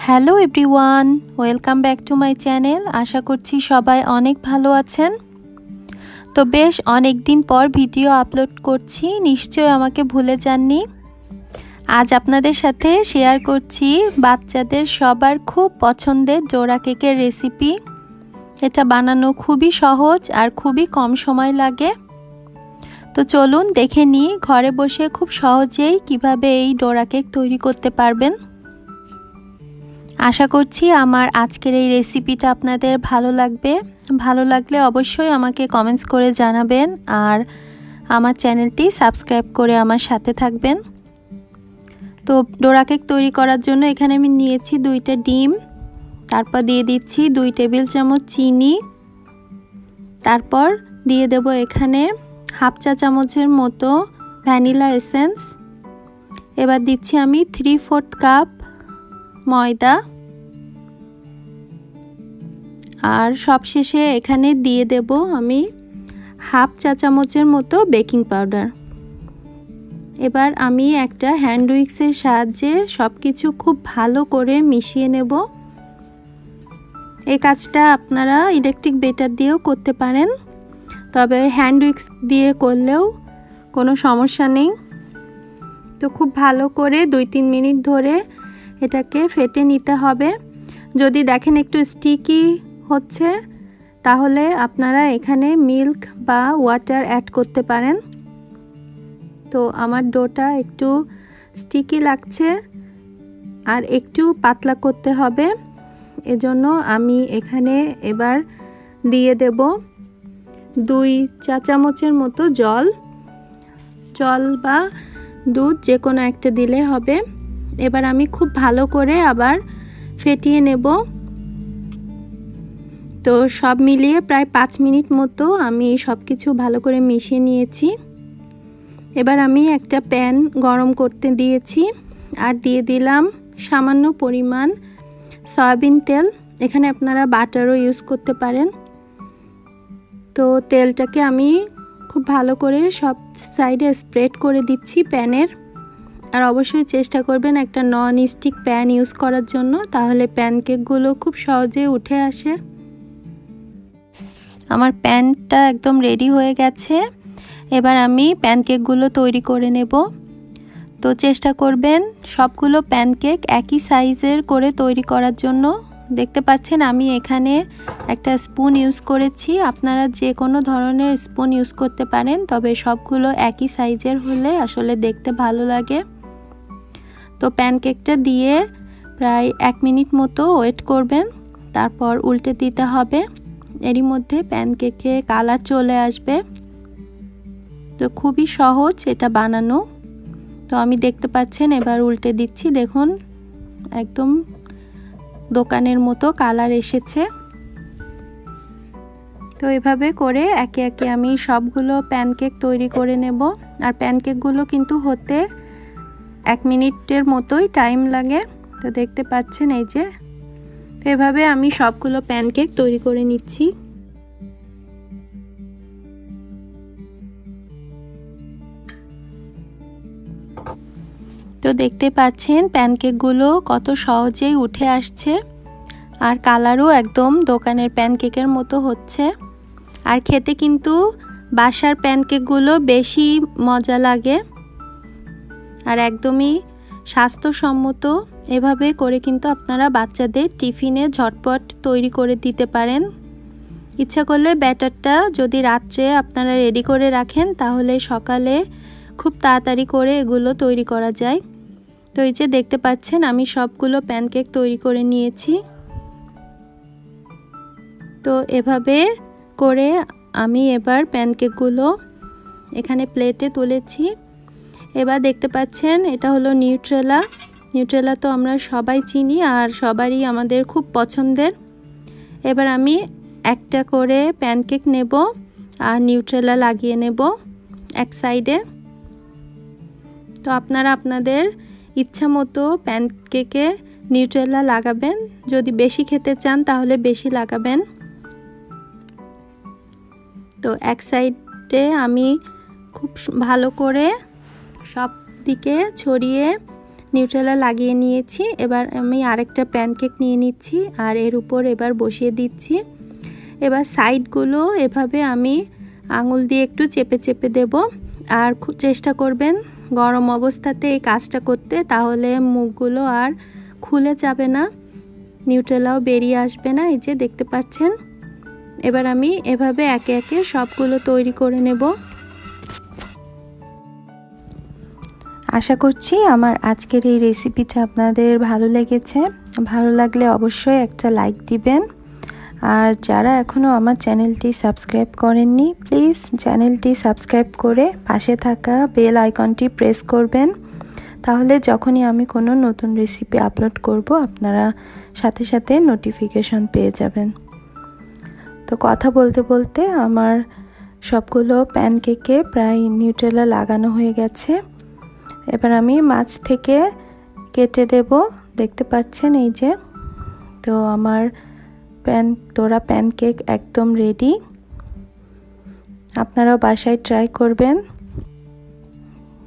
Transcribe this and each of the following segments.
Hello everyone, welcome back to my channel. আশা করছি সবাই অনেক ভালো আছেন। তো বেশ অনেক দিন পর ভিডিও আপলোড করছি, নিশ্চয়ই আমাকে ভুলে যাননি। আজ আপনাদের সাথে শেয়ার করছি বাচ্চাদের সবার খুব পছন্দের ডোরা কেকের রেসিপি। এটা বানানো খুবই সহজ আর খুবই কম সময় লাগে। তো চলুন দেখে নিই ঘরে বসে খুব সহজেই কিভাবে এই ডোরা কেক তৈরি করতে পারবেন। আশা করছি আমার আজকের এই রেসিপিটা আপনাদের ভালো লাগবে। ভালো লাগলে অবশ্যই আমাকে কমেন্টস করে জানাবেন আর আমার চ্যানেলটি সাবস্ক্রাইব করে আমার সাথে থাকবেন। তো ডোরা কেক তৈরি করার জন্য এখানে আমি নিয়েছি 2টা ডিম, তারপর দিয়ে দিচ্ছি 2 টেবিল চামচ চিনি, তারপর দিয়ে দেব এখানে হাফ চা চামচের মতো ভ্যানিলা এসেন্স। এবার দিচ্ছি আমি 3/4 কাপ ময়দা, আর সবশেষে এখানে দিয়ে দেব আমি হাফ চা চামচের মতো বেকিং পাউডার। এবার আমি একটা হ্যান্ড উইক্সের সাহায্যে সব কিছু খুব ভালো করে মিশিয়ে নেব। এই কাজটা আপনারা ইলেকট্রিক বেটার দিয়েও করতে পারেন, তবে হ্যান্ড উইক্স দিয়ে করলেও কোনো সমস্যা নেই। তো খুব ভালো করে 2-3 মিনিট ধরে এটাকে ফেটে নিতে হবে। যদি দেখেন একটু স্টিকি হচ্ছে তাহলে আপনারা এখানে মিল্ক বা ওয়াটার অ্যাড করতে পারেন। তো আমার ডোটা একটু স্টিকি লাগছে আর একটু পাতলা করতে হবে, এজন্য আমি এখানে এবার দিয়ে দেব 2 চা চামচের মতো জল বা দুধ, যে কোনো একটা দিলে হবে। এবার আমি খুব ভালো করে আবার ফেটিয়ে নেব। তো সব মিলিয়ে প্রায় 5 মিনিট মতো আমি সব কিছু ভালো করে মিশিয়ে নিয়েছি। এবার আমি একটা প্যান গরম করতে দিয়েছি আর দিয়ে দিলাম সামান্য পরিমাণ সয়াবিন তেল। এখানে আপনারা বাটারও ইউজ করতে পারেন। তো তেলটাকে আমি খুব ভালো করে সব সাইডে স্প্রেড করে দিচ্ছি প্যানের। আর অবশ্যই চেষ্টা করবেন একটা নন স্টিক প্যান ইউজ করার জন্য, তাহলে প্যানকেকগুলো খুব সহজে উঠে আসে। আমার প্যানটা একদম রেডি হয়ে গেছে। এবার আমি প্যানকেকগুলো তৈরি করে নেব। তো চেষ্টা করবেন সবগুলো প্যানকেক একই সাইজের করে তৈরি করার জন্য। দেখতে পাচ্ছেন আমি এখানে একটা স্পুন ইউজ করেছি, আপনারা যে কোনো ধরনের স্পুন ইউজ করতে পারেন, তবে সবগুলো একই সাইজের হলে আসলে দেখতে ভালো লাগে। তো প্যানকেকটা দিয়ে প্রায় 1 মিনিট মতো ওয়েট করবেন, তারপর উল্টে দিতে হবে। এরই মধ্যে প্যানকেকে কালার চলে আসবে। তো খুবই সহজ এটা বানানো। তো আমি দেখতে পাচ্ছেন এবার উল্টে দিচ্ছি, দেখুন একদম দোকানের মতো কালার এসেছে। তো এভাবে করে একে একে আমি সবগুলো প্যানকেক তৈরি করে নেব। আর প্যানকেকগুলো কিন্তু হতে 1 মিনিটের মতোই টাইম লাগে। তো দেখতে পাচ্ছেন এই যে, তো এভাবে আমি সবগুলো প্যানকেক তৈরি করে নিচ্ছি। তো দেখতে পাচ্ছেন প্যানকেকগুলো কত সহজেই উঠে আসছে আর কালারও একদম দোকানের প্যানকেকের মতো হচ্ছে। আর খেতে কিন্তু বাসার প্যানকেকগুলো বেশি মজা লাগে আর একদমই স্বাস্থ্যসম্মত। এভাবে করে কিন্তু আপনারা বাচ্চাদের টিফিনে ঝটপট তৈরি করে দিতে পারেন। ইচ্ছা করলে ব্যাটারটা যদি রাত্রে আপনারা রেডি করে রাখেন তাহলে সকালে খুব তাড়াতাড়ি করে এগুলো তৈরি করা যায়। তো এই যে দেখতে পাচ্ছেন আমি সবগুলো প্যানকেক তৈরি করে নিয়েছি। তো এভাবে করে আমি এবার প্যানকেকগুলো এখানে প্লেটে তুলেছি। এবার দেখতে পাচ্ছেন এটা হলো নিউট্রেলা তো আমরা সবাই চিনি আর সবারই আমাদের খুব পছন্দের। এবার আমি একটা করে প্যানকেক নেব আর নিউট্রেলা লাগিয়ে নেব এক সাইডে। তো আপনারা আপনাদের ইচ্ছা মতো প্যানকেকে নিউট্রেলা লাগাবেন, যদি বেশি খেতে চান তাহলে বেশি লাগাবেন। তো এক সাইডে আমি খুব ভালো করে সব দিকে ছড়িয়ে নিউট্রেলা লাগিয়ে নিয়েছি। এবার আমি আরেকটা প্যানকেক নিয়ে নিচ্ছি আর এর উপর এবার বসিয়ে দিচ্ছি। এবার সাইডগুলো এভাবে আমি আঙুল দিয়ে একটু চেপে চেপে দেব। আর খুব চেষ্টা করবেন গরম অবস্থাতে এই কাজটা করতে, তাহলে মুখগুলো আর খুলে যাবে না, নিউট্রেলাও বেরিয়ে আসবে না। এই যে দেখতে পাচ্ছেন। এবার আমি এভাবে একে একে সবগুলো তৈরি করে নেব। আশা করছি আমার আজকের এই রেসিপিটা আপনাদের ভালো লেগেছে। ভালো লাগলে অবশ্যই একটা লাইক দিবেন। আর যারা এখনও আমার চ্যানেলটি সাবস্ক্রাইব করেননি, প্লিজ চ্যানেলটি সাবস্ক্রাইব করে পাশে থাকা বেল আইকনটি প্রেস করবেন। তাহলে যখনই আমি কোনো নতুন রেসিপি আপলোড করব আপনারা সাথে সাথে নোটিফিকেশন পেয়ে যাবেন। তো কথা বলতে বলতে আমার সবগুলো প্যানকেকে প্রায় নিউট্রেলা লাগানো হয়ে গেছে। এবার আমি মাছ থেকে কেটে দেব। দেখতে পাচ্ছেন এই যে। তো আমার ডোরা প্যানকেক একদম রেডি। আপনারাও বাসায় ট্রাই করবেন।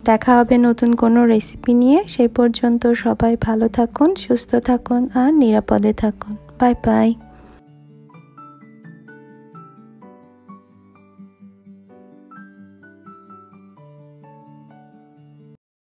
দেখা হবে নতুন কোনো রেসিপি নিয়ে। সেই পর্যন্ত সবাই ভালো থাকুন, সুস্থ থাকুন আর নিরাপদে থাকুন। Bye bye.